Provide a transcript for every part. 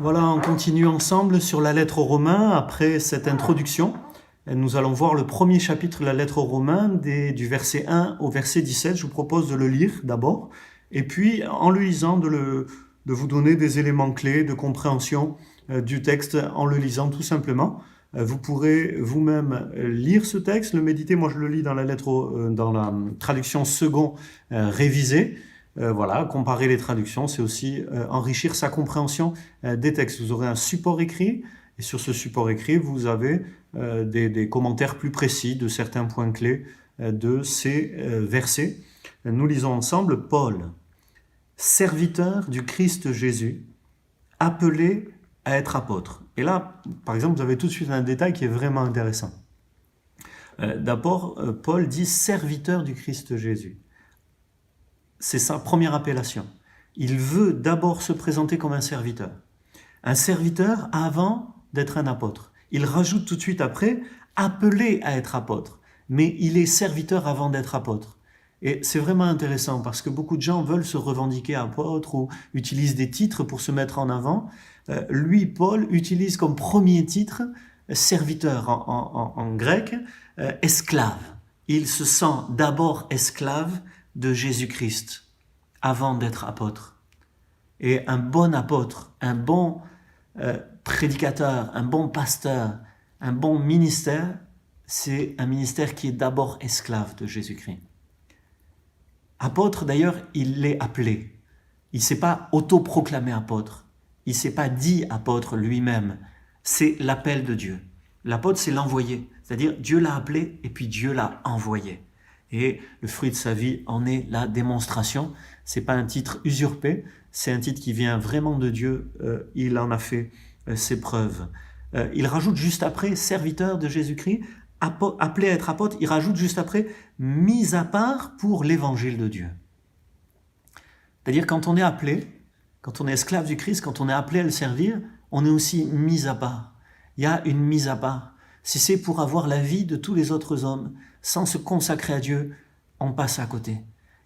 Voilà, on continue ensemble sur la lettre aux Romains. Après cette introduction, nous allons voir le premier chapitre de la lettre aux Romains, du verset 1 au verset 17. Je vous propose de le lire d'abord, et puis en le lisant, de vous donner des éléments clés de compréhension du texte en le lisant tout simplement. Vous pourrez vous-même lire ce texte, le méditer. Moi, je le lis dans dans la traduction second révisée. Voilà, comparer les traductions, c'est aussi enrichir sa compréhension des textes. Vous aurez un support écrit, et sur ce support écrit, vous avez des commentaires plus précis de certains points clés de ces versets. Nous lisons ensemble Paul, serviteur du Christ Jésus, appelé à être apôtre. Et là, par exemple, vous avez tout de suite un détail qui est vraiment intéressant. D'abord, Paul dit serviteur du Christ Jésus. C'est sa première appellation. Il veut d'abord se présenter comme un serviteur. Un serviteur avant d'être un apôtre. Il rajoute tout de suite après, appelé à être apôtre. Mais il est serviteur avant d'être apôtre. Et c'est vraiment intéressant parce que beaucoup de gens veulent se revendiquer apôtre ou utilisent des titres pour se mettre en avant. Lui, Paul, utilise comme premier titre serviteur en grec, esclave. Il se sent d'abord esclave de Jésus-Christ avant d'être apôtre. Et un bon apôtre, un bon prédicateur, un bon pasteur, un bon ministère, c'est un ministère qui est d'abord esclave de Jésus-Christ. Apôtre, d'ailleurs, il l'est appelé. Il ne s'est pas autoproclamé apôtre. Il ne s'est pas dit apôtre lui-même. C'est l'appel de Dieu. L'apôtre, c'est l'envoyé. C'est-à-dire, Dieu l'a appelé et puis Dieu l'a envoyé. Et le fruit de sa vie en est la démonstration. C'est pas un titre usurpé, c'est un titre qui vient vraiment de Dieu. Il en a fait ses preuves. Il rajoute juste après, serviteur de Jésus-Christ, appelé à être apôtre, il rajoute juste après, mis à part pour l'évangile de Dieu. C'est-à-dire quand on est appelé, quand on est esclave du Christ, quand on est appelé à le servir, on est aussi mis à part. Il y a une mise à part. Si c'est pour avoir la vie de tous les autres hommes, sans se consacrer à Dieu, on passe à côté.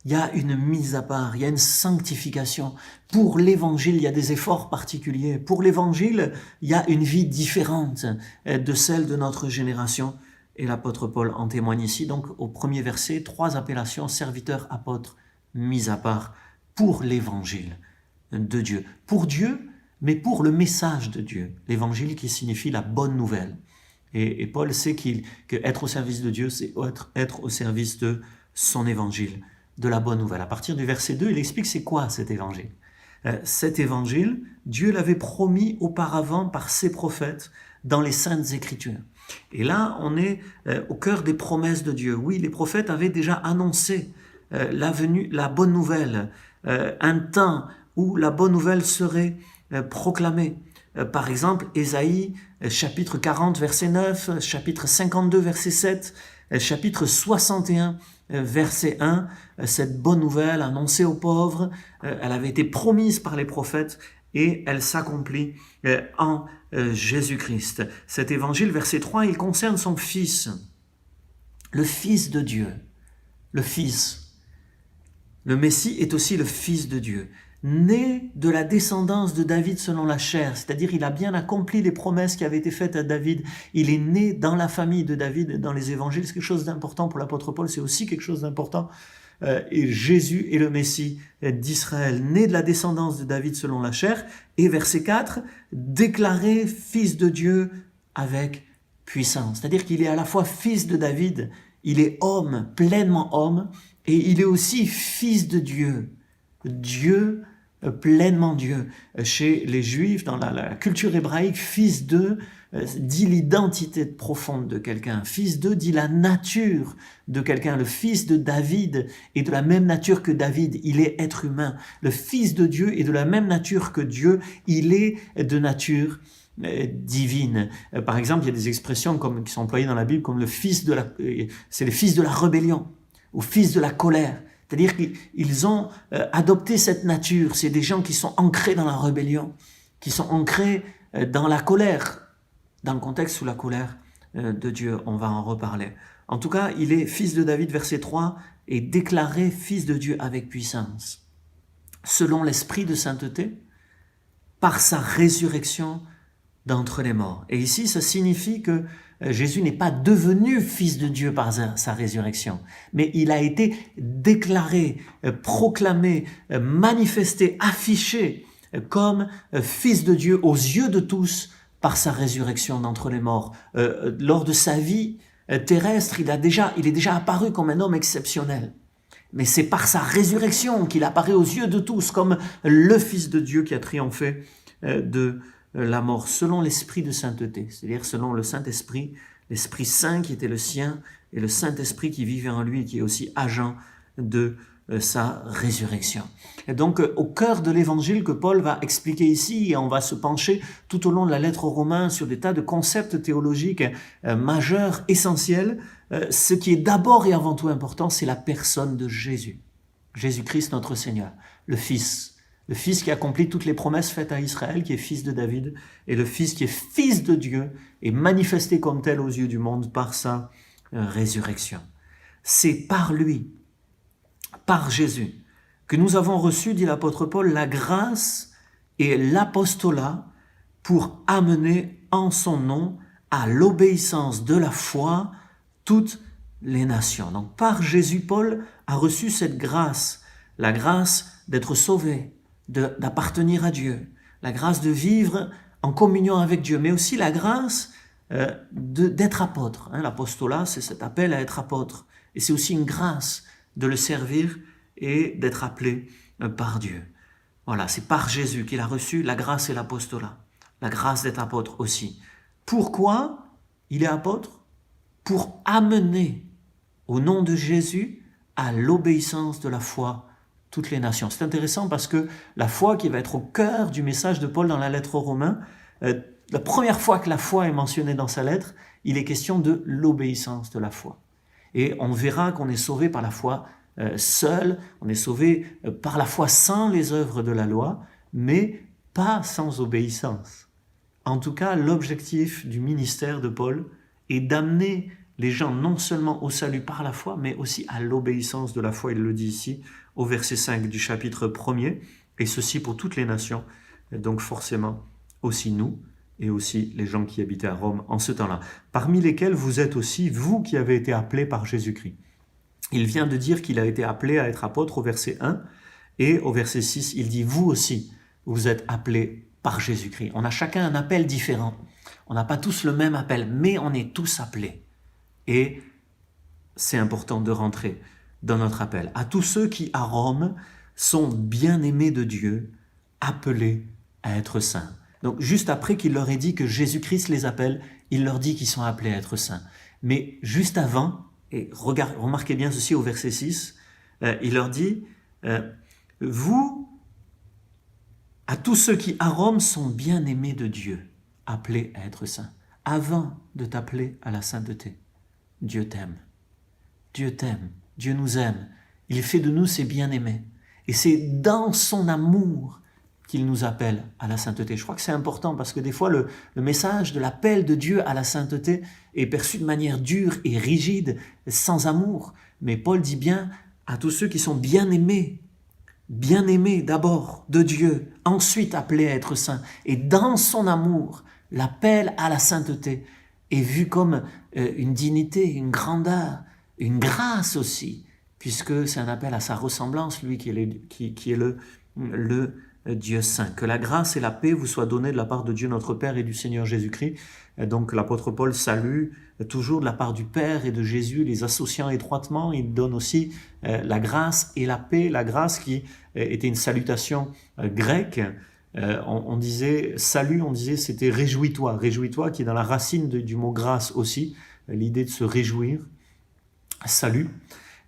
Il y a une mise à part, il y a une sanctification. Pour l'évangile, il y a des efforts particuliers. Pour l'évangile, il y a une vie différente de celle de notre génération. Et l'apôtre Paul en témoigne ici. Donc, au premier verset, 3 appellations, serviteur, apôtre, mis à part, pour l'évangile de Dieu. Pour Dieu, mais pour le message de Dieu. L'évangile qui signifie la bonne nouvelle. Et Paul sait qu'être au service de Dieu, c'est être au service de son évangile, de la bonne nouvelle. À partir du verset 2, il explique c'est quoi cet évangile. Cet évangile, Dieu l'avait promis auparavant par ses prophètes dans les Saintes Écritures. Et là, on est au cœur des promesses de Dieu. Oui, les prophètes avaient déjà annoncé la bonne nouvelle, un temps où la bonne nouvelle serait proclamée. Par exemple, Ésaïe, chapitre 40, verset 9, chapitre 52, verset 7, chapitre 61, verset 1, cette bonne nouvelle annoncée aux pauvres, elle avait été promise par les prophètes et elle s'accomplit en Jésus-Christ. Cet évangile, verset 3, il concerne son Fils, le Fils de Dieu, le Fils. Le Messie est aussi le Fils de Dieu, né de la descendance de David selon la chair, c'est-à-dire il a bien accompli les promesses qui avaient été faites à David. Il est né dans la famille de David, dans les évangiles. C'est quelque chose d'important pour l'apôtre Paul, c'est aussi quelque chose d'important. Et Jésus est le Messie d'Israël, né de la descendance de David selon la chair. Et verset 4, déclaré fils de Dieu avec puissance. C'est-à-dire qu'il est à la fois fils de David, il est homme, pleinement homme, et il est aussi fils de Dieu. Dieu, pleinement Dieu. Chez les Juifs, dans la culture hébraïque, fils d'eux dit l'identité profonde de quelqu'un. Fils d'eux dit la nature de quelqu'un. Le fils de David est de la même nature que David. Il est être humain. Le fils de Dieu est de la même nature que Dieu. Il est de nature divine. Par exemple, il y a des expressions qui sont employées dans la Bible comme c'est le fils de la rébellion ou fils de la colère. C'est-à-dire qu'ils ont adopté cette nature. C'est des gens qui sont ancrés dans la rébellion, qui sont ancrés dans la colère, dans le contexte sous la colère de Dieu. On va en reparler. En tout cas, il est fils de David, verset 3, et déclaré fils de Dieu avec puissance. Selon l'esprit de sainteté, par sa résurrection d'entre les morts. Et ici, ça signifie que Jésus n'est pas devenu fils de Dieu par sa résurrection, mais il a été déclaré, proclamé, manifesté, affiché comme fils de Dieu aux yeux de tous par sa résurrection d'entre les morts. Lors de sa vie terrestre, il est déjà apparu comme un homme exceptionnel. Mais c'est par sa résurrection qu'il apparaît aux yeux de tous comme le Fils de Dieu qui a triomphé de la mort, selon l'esprit de sainteté, c'est-à-dire selon le Saint-Esprit, l'Esprit Saint qui était le sien, et le Saint-Esprit qui vivait en lui et qui est aussi agent de sa résurrection. Et donc, au cœur de l'évangile que Paul va expliquer ici, et on va se pencher tout au long de la lettre aux Romains sur des tas de concepts théologiques majeurs, essentiels, ce qui est d'abord et avant tout important, c'est la personne de Jésus. Jésus-Christ notre Seigneur, le Fils qui accomplit toutes les promesses faites à Israël, qui est fils de David, et le Fils qui est fils de Dieu, et manifesté comme tel aux yeux du monde par sa résurrection. C'est par lui, par Jésus, que nous avons reçu, dit l'apôtre Paul, la grâce et l'apostolat pour amener en son nom à l'obéissance de la foi toutes les nations. Donc par Jésus, Paul a reçu cette grâce, la grâce d'être sauvé, d'appartenir à Dieu, la grâce de vivre en communion avec Dieu, mais aussi la grâce d'être apôtre. L'apostolat, c'est cet appel à être apôtre. Et c'est aussi une grâce de le servir et d'être appelé par Dieu. Voilà, c'est par Jésus qu'il a reçu la grâce et l'apostolat. La grâce d'être apôtre aussi. Pourquoi il est apôtre? Pour amener au nom de Jésus à l'obéissance de la foi toutes les nations. C'est intéressant parce que la foi qui va être au cœur du message de Paul dans la lettre aux Romains, la première fois que la foi est mentionnée dans sa lettre, il est question de l'obéissance de la foi. Et on verra qu'on est sauvé par la foi seul, on est sauvé par la foi sans les œuvres de la loi, mais pas sans obéissance. En tout cas, l'objectif du ministère de Paul est d'amener les gens non seulement au salut par la foi, mais aussi à l'obéissance de la foi. Il le dit ici au verset 5 du chapitre 1er, et ceci pour toutes les nations, donc forcément aussi nous, et aussi les gens qui habitaient à Rome en ce temps-là, parmi lesquels vous êtes aussi, vous qui avez été appelés par Jésus-Christ. Il vient de dire qu'il a été appelé à être apôtre au verset 1, et au verset 6, il dit, vous aussi, vous êtes appelés par Jésus-Christ. On a chacun un appel différent, on n'a pas tous le même appel, mais on est tous appelés. Et c'est important de rentrer dans notre appel. À tous ceux qui, à Rome, sont bien-aimés de Dieu, appelés à être saints. Donc, juste après qu'il leur ait dit que Jésus-Christ les appelle, il leur dit qu'ils sont appelés à être saints. Mais juste avant, et remarquez bien ceci au verset 6, il leur dit, vous, à tous ceux qui, à Rome, sont bien-aimés de Dieu, appelés à être saints. Avant de t'appeler à la sainteté, Dieu t'aime. Dieu t'aime. Dieu nous aime. Il fait de nous ses bien-aimés. Et c'est dans son amour qu'il nous appelle à la sainteté. Je crois que c'est important parce que des fois, le message de l'appel de Dieu à la sainteté est perçu de manière dure et rigide, sans amour. Mais Paul dit bien à tous ceux qui sont bien-aimés d'abord de Dieu, ensuite appelés à être saints. Et dans son amour, l'appel à la sainteté est vu comme une dignité, une grandeur, une grâce aussi, puisque c'est un appel à sa ressemblance, lui qui est le Dieu saint. Que la grâce et la paix vous soient données de la part de Dieu notre Père et du Seigneur Jésus-Christ. Donc l'apôtre Paul salue toujours de la part du Père et de Jésus, les associant étroitement. Il donne aussi la grâce et la paix, la grâce qui était une salutation grecque. On disait salut, on disait c'était réjouis-toi, qui est dans la racine du mot grâce aussi, l'idée de se réjouir, salut.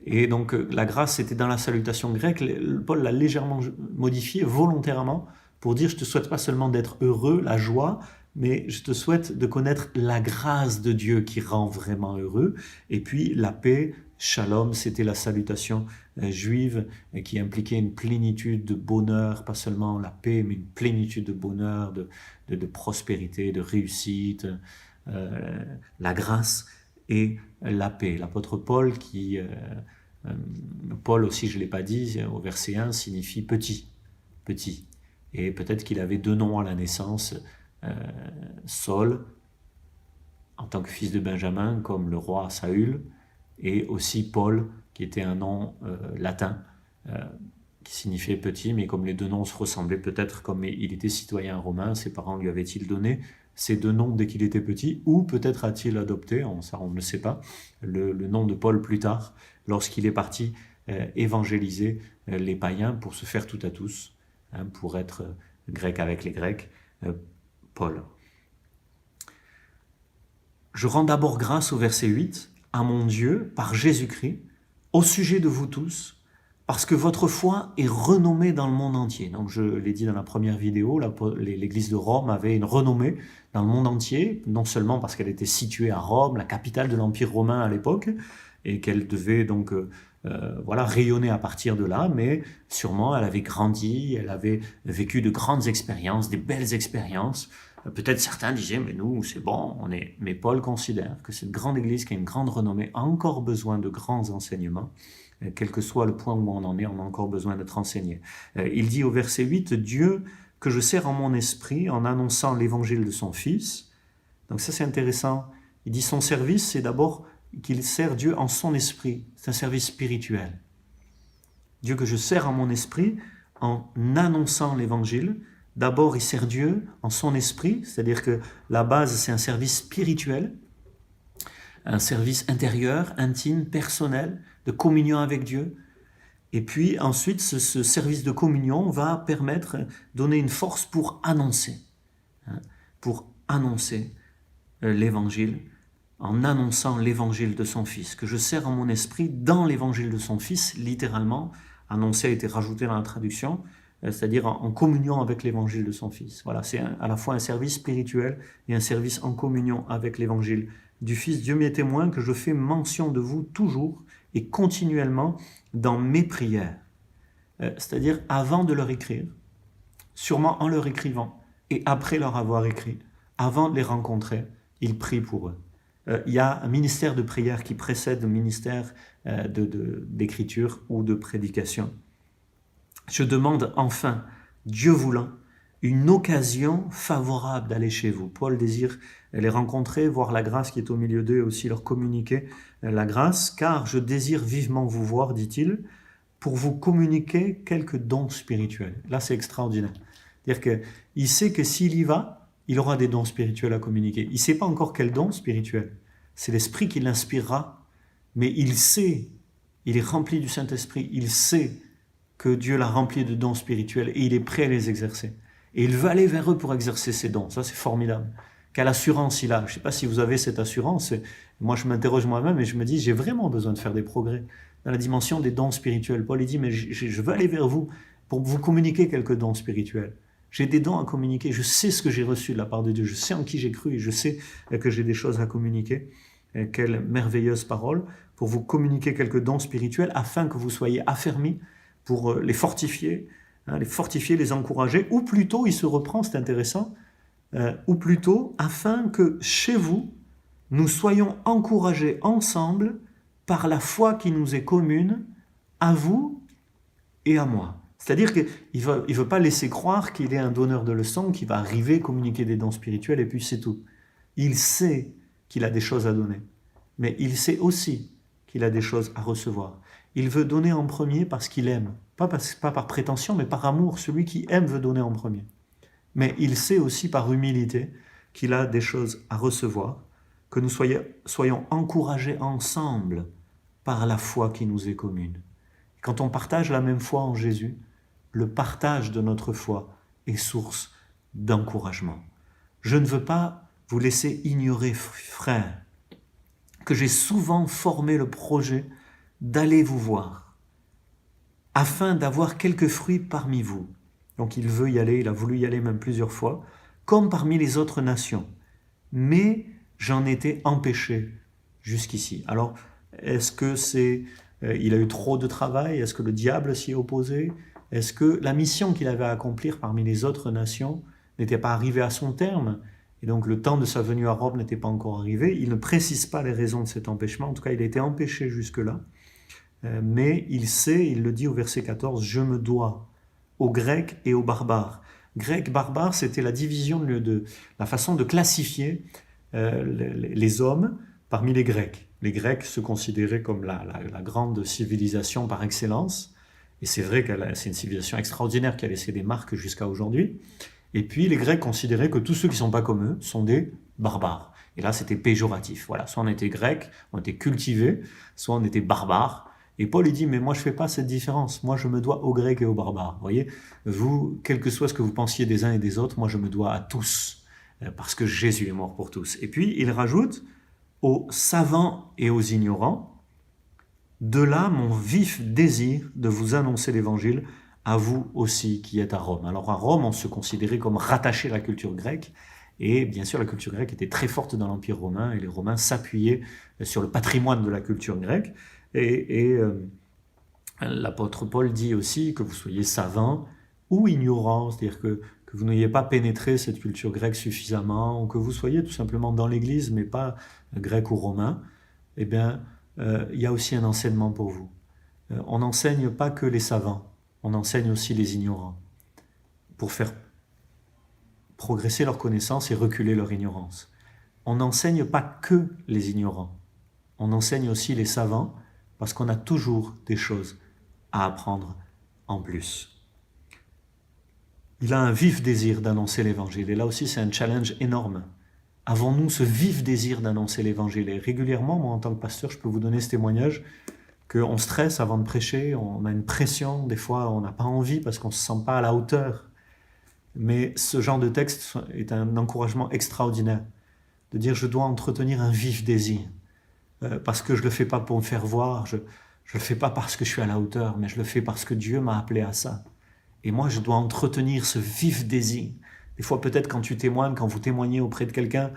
Et donc la grâce c'était dans la salutation grecque. Paul l'a légèrement modifié volontairement pour dire je te souhaite pas seulement d'être heureux, la joie, mais je te souhaite de connaître la grâce de Dieu qui rend vraiment heureux. Et puis la paix, shalom, c'était la salutation juive qui impliquait une plénitude de bonheur, pas seulement la paix, mais une plénitude de bonheur, de prospérité, de réussite, la grâce et la paix. L'apôtre Paul Paul aussi, je ne l'ai pas dit, au verset 1, signifie petit. Et peut-être qu'il avait deux noms à la naissance, Saul, en tant que fils de Benjamin, comme le roi Saül, et aussi Paul, qui était un nom latin, qui signifiait petit, mais comme les deux noms se ressemblaient, peut-être comme il était citoyen romain, ses parents lui avaient-ils donné ces deux noms dès qu'il était petit, ou peut-être a-t-il adopté, ça on ne le sait pas, le nom de Paul plus tard, lorsqu'il est parti évangéliser les païens pour se faire tout à tous, pour être grec avec les Grecs, Paul. Je rends d'abord grâce au verset 8, à mon Dieu, par Jésus-Christ, au sujet de vous tous, parce que votre foi est renommée dans le monde entier. Donc je l'ai dit dans la première vidéo, l'église de Rome avait une renommée dans le monde entier, non seulement parce qu'elle était située à Rome, la capitale de l'Empire romain à l'époque, et qu'elle devait donc rayonner à partir de là, mais sûrement elle avait grandi, elle avait vécu de grandes expériences, des belles expériences. Peut-être certains disaient, mais nous, c'est bon, on est... Mais Paul considère que cette grande église qui a une grande renommée a encore besoin de grands enseignements. Quel que soit le point où on en est, on a encore besoin d'être enseigné. Il dit au verset 8, « Dieu que je sers en mon esprit en annonçant l'évangile de son Fils. » Donc ça c'est intéressant. Il dit son service, c'est d'abord qu'il sert Dieu en son esprit. C'est un service spirituel. Dieu que je sers en mon esprit en annonçant l'évangile. D'abord, il sert Dieu en son esprit, c'est-à-dire que la base, c'est un service spirituel, un service intérieur, intime, personnel, de communion avec Dieu. Et puis ensuite, ce service de communion va permettre, donner une force pour annoncer l'évangile, en annonçant l'évangile de son Fils, que je sers en mon esprit dans l'évangile de son Fils, littéralement, annoncer a été rajouté dans la traduction, c'est-à-dire en communion avec l'évangile de son Fils. Voilà, c'est à la fois un service spirituel et un service en communion avec l'évangile du Fils. Dieu m'est témoin que je fais mention de vous toujours et continuellement dans mes prières. C'est-à-dire avant de leur écrire, sûrement en leur écrivant, et après leur avoir écrit, avant de les rencontrer, il prie pour eux. Il y a un ministère de prière qui précède le ministère d'écriture ou de prédication. Je demande enfin, Dieu voulant, une occasion favorable d'aller chez vous. Paul désire les rencontrer, voir la grâce qui est au milieu d'eux et aussi leur communiquer la grâce, car je désire vivement vous voir, dit-il, pour vous communiquer quelques dons spirituels. Là, c'est extraordinaire. C'est-à-dire qu'il sait que s'il y va, il aura des dons spirituels à communiquer. Il ne sait pas encore quel don spirituel. C'est l'Esprit qui l'inspirera, mais il sait, il est rempli du Saint-Esprit, il sait que Dieu l'a rempli de dons spirituels et il est prêt à les exercer. Et il veut aller vers eux pour exercer ces dons. Ça, c'est formidable. Quelle assurance il a. Je ne sais pas si vous avez cette assurance. Moi, je m'interroge moi-même et je me dis, j'ai vraiment besoin de faire des progrès dans la dimension des dons spirituels. Paul, il dit, mais je veux aller vers vous pour vous communiquer quelques dons spirituels. J'ai des dons à communiquer. Je sais ce que j'ai reçu de la part de Dieu. Je sais en qui j'ai cru et je sais que j'ai des choses à communiquer. Quelle merveilleuse parole pour vous communiquer quelques dons spirituels afin que vous soyez affermis pour les fortifier, les encourager, ou plutôt, il se reprend, c'est intéressant, ou plutôt, afin que chez vous, nous soyons encouragés ensemble par la foi qui nous est commune, à vous et à moi. C'est-à-dire qu'il ne veut pas laisser croire qu'il est un donneur de leçons, qui va arriver, communiquer des dons spirituels, et puis c'est tout. Il sait qu'il a des choses à donner, mais il sait aussi qu'il a des choses à recevoir. Il veut donner en premier parce qu'il aime, pas par prétention, mais par amour. Celui qui aime veut donner en premier. Mais il sait aussi par humilité qu'il a des choses à recevoir, que nous soyons encouragés ensemble par la foi qui nous est commune. Quand on partage la même foi en Jésus, le partage de notre foi est source d'encouragement. Je ne veux pas vous laisser ignorer, frères, que j'ai souvent formé le projet d'aller vous voir, afin d'avoir quelques fruits parmi vous. Donc il veut y aller, il a voulu y aller même plusieurs fois, comme parmi les autres nations. Mais j'en étais empêché jusqu'ici. Alors, est-ce que il a eu trop de travail? Est-ce que le diable s'y est opposé? Est-ce que la mission qu'il avait à accomplir parmi les autres nations n'était pas arrivée à son terme? Et donc le temps de sa venue à Rome n'était pas encore arrivé. Il ne précise pas les raisons de cet empêchement. En tout cas, il a été empêché jusque-là. Mais il sait, il le dit au verset 14, « Je me dois aux Grecs et aux barbares Grec, barbare, c'était la division la façon de classifier les hommes parmi les Grecs. Les Grecs se considéraient comme la grande civilisation par excellence. Et c'est vrai que c'est une civilisation extraordinaire qui a laissé des marques jusqu'à aujourd'hui. Et puis les Grecs considéraient que tous ceux qui ne sont pas comme eux sont des barbares. Et là, c'était péjoratif. Voilà, soit on était grec, on était cultivé, soit on était barbare. Et Paul, il dit, mais moi, je ne fais pas cette différence. Moi, je me dois aux Grecs et aux barbares. Vous voyez, vous, quel que soit ce que vous pensiez des uns et des autres, moi, je me dois à tous, parce que Jésus est mort pour tous. Et puis, il rajoute, aux savants et aux ignorants, de là mon vif désir de vous annoncer l'évangile à vous aussi qui êtes à Rome. Alors à Rome, on se considérait comme rattaché à la culture grecque, et bien sûr la culture grecque était très forte dans l'Empire romain, et les Romains s'appuyaient sur le patrimoine de la culture grecque, et l'apôtre Paul dit aussi que vous soyez savants ou ignorants, c'est-à-dire que vous n'ayez pas pénétré cette culture grecque suffisamment, ou que vous soyez tout simplement dans l'Église, mais pas grec ou romain, eh bien, il y a aussi un enseignement pour vous. On n'enseigne pas que les savants, on enseigne aussi les ignorants, pour faire progresser leur connaissance et reculer leur ignorance. On n'enseigne pas que les ignorants, on enseigne aussi les savants, parce qu'on a toujours des choses à apprendre en plus. Il a un vif désir d'annoncer l'évangile, et là aussi c'est un challenge énorme. Avons-nous ce vif désir d'annoncer l'évangile? Et régulièrement, moi en tant que pasteur, je peux vous donner ce témoignage, qu'on stresse avant de prêcher, on a une pression, des fois on n'a pas envie parce qu'on ne se sent pas à la hauteur. Mais ce genre de texte est un encouragement extraordinaire, de dire je dois entretenir un vif désir, parce que je ne le fais pas pour me faire voir, je ne le fais pas parce que je suis à la hauteur, mais je le fais parce que Dieu m'a appelé à ça. Et moi, je dois entretenir ce vif désir. Des fois, peut-être quand tu témoignes, quand vous témoignez auprès de quelqu'un,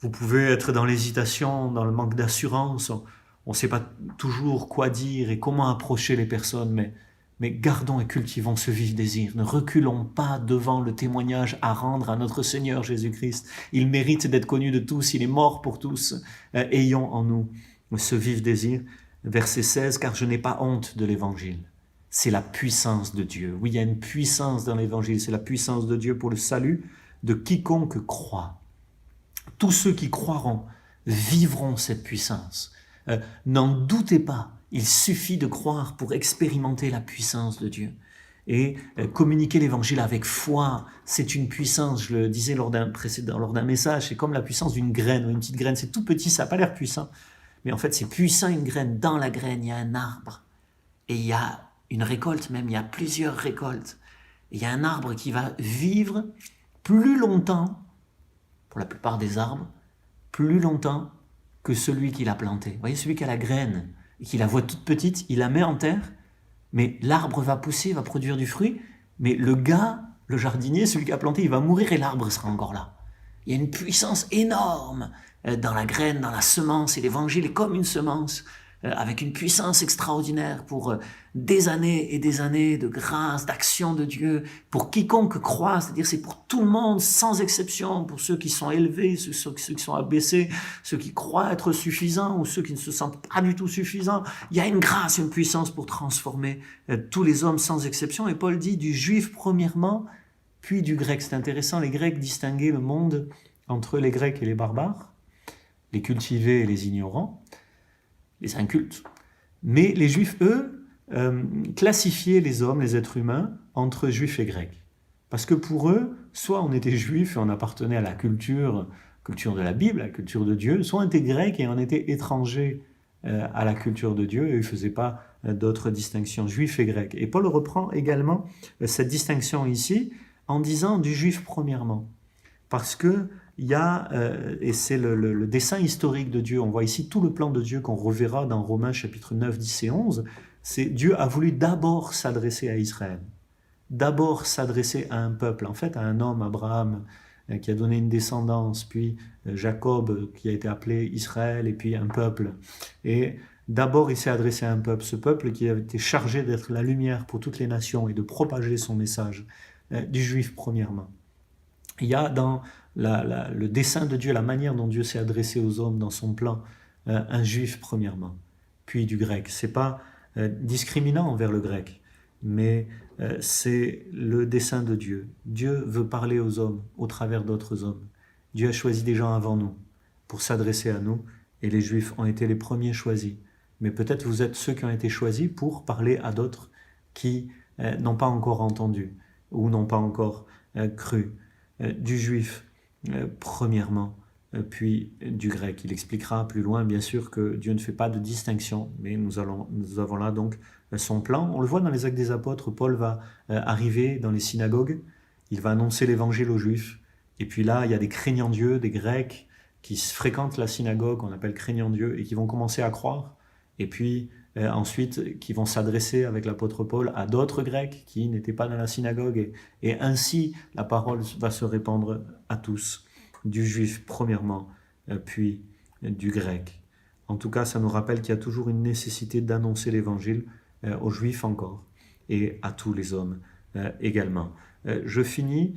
vous pouvez être dans l'hésitation, dans le manque d'assurance. On ne sait pas toujours quoi dire et comment approcher les personnes, mais gardons et cultivons ce vif désir. Ne reculons pas devant le témoignage à rendre à notre Seigneur Jésus-Christ. Il mérite d'être connu de tous, il est mort pour tous. Ayons en nous ce vif désir. Verset 16, « Car je n'ai pas honte de l'Évangile. » C'est la puissance de Dieu. Oui, il y a une puissance dans l'Évangile. C'est la puissance de Dieu pour le salut de quiconque croit. Tous ceux qui croiront vivront cette puissance. N'en doutez pas, il suffit de croire pour expérimenter la puissance de Dieu. Et communiquer l'Évangile avec foi, c'est une puissance, je le disais lors d'un message, c'est comme la puissance d'une graine, ou une petite graine, c'est tout petit, ça n'a pas l'air puissant. Mais en fait, c'est puissant une graine. Dans la graine, il y a un arbre. Et il y a une récolte même, il y a plusieurs récoltes. Et il y a un arbre qui va vivre plus longtemps, pour la plupart des arbres, plus longtemps que celui qui l'a planté. Vous voyez, celui qui a la graine et qui la voit toute petite, il la met en terre, mais l'arbre va pousser, va produire du fruit, mais le gars, le jardinier, celui qui a planté, il va mourir et l'arbre sera encore là. Il y a une puissance énorme dans la graine, dans la semence, et l'évangile est comme une semence, avec une puissance extraordinaire pour des années et des années de grâce, d'action de Dieu, pour quiconque croit, c'est-à-dire c'est pour tout le monde, sans exception, pour ceux qui sont élevés, ceux qui sont abaissés, ceux qui croient être suffisants ou ceux qui ne se sentent pas du tout suffisants. Il y a une grâce, une puissance pour transformer tous les hommes sans exception. Et Paul dit du juif premièrement, puis du grec. C'est intéressant, les Grecs distinguaient le monde entre les Grecs et les barbares, les cultivés et les ignorants, les incultes. Mais les Juifs, eux, classifiaient les hommes, les êtres humains, entre Juifs et Grecs. Parce que pour eux, soit on était Juif et on appartenait à la culture de la Bible, la culture de Dieu, soit on était Grec et on était étranger à la culture de Dieu, et ils ne faisaient pas d'autres distinctions, Juifs et Grecs. Et Paul reprend également cette distinction ici, en disant du Juif premièrement. Parce que il y a, et c'est le dessein historique de Dieu, on voit ici tout le plan de Dieu qu'on reverra dans Romains chapitre 9, 10 et 11, c'est Dieu a voulu d'abord s'adresser à Israël, d'abord s'adresser à un peuple, en fait à un homme, Abraham, qui a donné une descendance, puis Jacob qui a été appelé Israël, et puis un peuple. Et d'abord il s'est adressé à un peuple, ce peuple qui a été chargé d'être la lumière pour toutes les nations et de propager son message, du Juif premièrement. Il y a dans le dessein de Dieu, la manière dont Dieu s'est adressé aux hommes dans son plan, un Juif premièrement, puis du grec. Ce n'est pas discriminant envers le grec, mais c'est le dessein de Dieu. Dieu veut parler aux hommes au travers d'autres hommes. Dieu a choisi des gens avant nous pour s'adresser à nous, et les Juifs ont été les premiers choisis. Mais peut-être vous êtes ceux qui ont été choisis pour parler à d'autres qui n'ont pas encore entendu ou n'ont pas encore cru. Du juif, premièrement, puis du grec. Il expliquera plus loin, bien sûr, que Dieu ne fait pas de distinction, mais nous avons là donc son plan. On le voit dans les Actes des Apôtres, Paul va arriver dans les synagogues, il va annoncer l'évangile aux Juifs, et puis là, il y a des craignants Dieu, des Grecs, qui fréquentent la synagogue, qu'on appelle craignants Dieu, et qui vont commencer à croire, et puis ensuite qui vont s'adresser avec l'apôtre Paul à d'autres Grecs qui n'étaient pas dans la synagogue, et ainsi la parole va se répandre à tous, du juif premièrement, puis du grec. En tout cas, ça nous rappelle qu'il y a toujours une nécessité d'annoncer l'évangile aux juifs encore, et à tous les hommes également. Je finis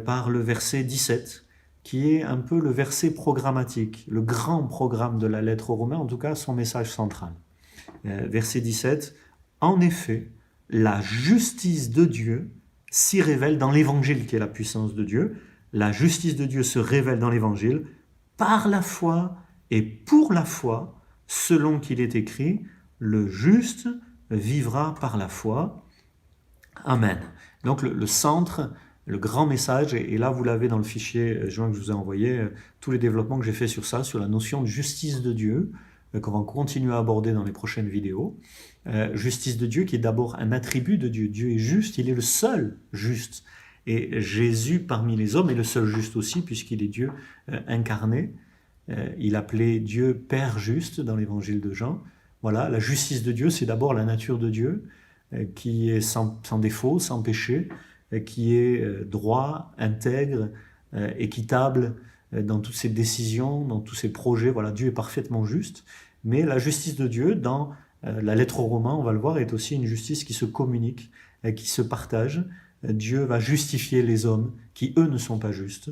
par le verset 17, qui est un peu le verset programmatique, le grand programme de la lettre aux Romains, en tout cas son message central. Verset 17, « En effet, la justice de Dieu s'y révèle dans l'évangile qui est la puissance de Dieu. La justice de Dieu se révèle dans l'évangile par la foi et pour la foi, selon qu'il est écrit, le juste vivra par la foi. Amen. » Donc le centre, le grand message, et là vous l'avez dans le fichier joint que je vous ai envoyé, tous les développements que j'ai fait sur ça, sur la notion de justice de Dieu, qu'on va continuer à aborder dans les prochaines vidéos. Justice de Dieu qui est d'abord un attribut de Dieu. Dieu est juste, il est le seul juste. Et Jésus parmi les hommes est le seul juste aussi, puisqu'il est Dieu incarné. Il appelait Dieu Père juste dans l'évangile de Jean. Voilà, la justice de Dieu, c'est d'abord la nature de Dieu, qui est sans défaut, sans péché, qui est droit, intègre, équitable, dans toutes ses décisions, dans tous ses projets. Voilà, Dieu est parfaitement juste, mais la justice de Dieu, dans la lettre aux Romains, on va le voir, est aussi une justice qui se communique, qui se partage. Dieu va justifier les hommes qui, eux, ne sont pas justes.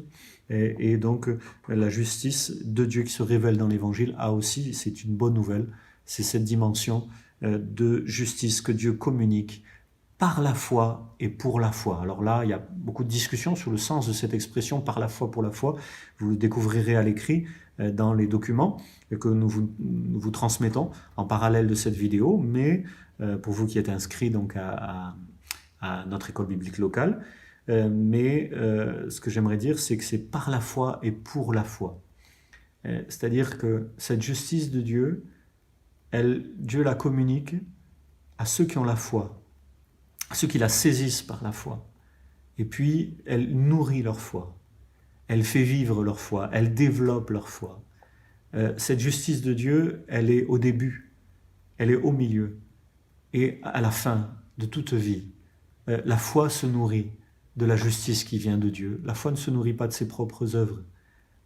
Et donc, la justice de Dieu qui se révèle dans l'Évangile a aussi, c'est une bonne nouvelle, c'est cette dimension de justice que Dieu communique par la foi et pour la foi. Alors là, il y a beaucoup de discussions sur le sens de cette expression « par la foi, pour la foi ». Vous le découvrirez à l'écrit dans les documents que nous vous transmettons en parallèle de cette vidéo, mais pour vous qui êtes inscrits donc à notre école biblique locale. Ce que j'aimerais dire, c'est que c'est par la foi et pour la foi. C'est-à-dire que cette justice de Dieu, Dieu la communique à ceux qui ont la foi, à ceux qui la saisissent par la foi. Et puis, elle nourrit leur foi. Elle fait vivre leur foi. Elle développe leur foi. Cette justice de Dieu, elle est au début, elle est au milieu et à la fin de toute vie. La foi se nourrit de la justice qui vient de Dieu. La foi ne se nourrit pas de ses propres œuvres.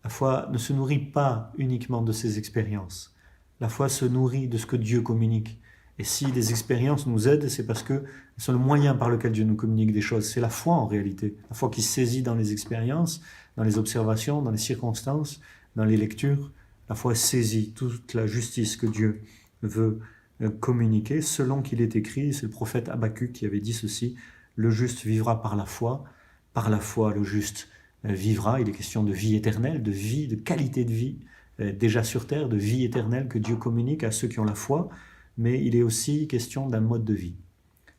La foi ne se nourrit pas uniquement de ses expériences. La foi se nourrit de ce que Dieu communique. Et si les expériences nous aident, c'est parce que c'est le moyen par lequel Dieu nous communique des choses. C'est la foi en réalité. La foi qui saisit dans les expériences, dans les observations, dans les circonstances, dans les lectures. La foi saisit toute la justice que Dieu veut communiquer selon qu'il est écrit. C'est le prophète Habacuc qui avait dit ceci: « Le juste vivra par la foi le juste vivra ». Il est question de vie éternelle, de vie, de qualité de vie, déjà sur terre, de vie éternelle que Dieu communique à ceux qui ont la foi, mais il est aussi question d'un mode de vie.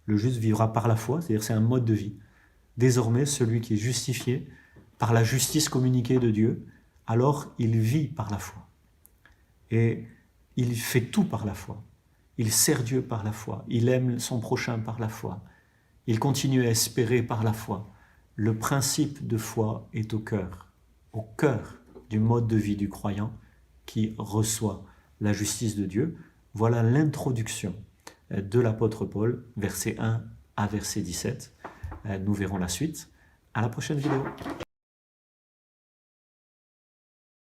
Le juste vivra par la foi, c'est-à-dire c'est un mode de vie. Désormais, celui qui est justifié par la justice communiquée de Dieu, alors il vit par la foi. Et il fait tout par la foi. Il sert Dieu par la foi. Il aime son prochain par la foi. Il continue à espérer par la foi. Le principe de foi est au cœur du mode de vie du croyant qui reçoit la justice de Dieu. Voilà l'introduction de l'apôtre Paul, verset 1 à verset 17. Nous verrons la suite à la prochaine vidéo.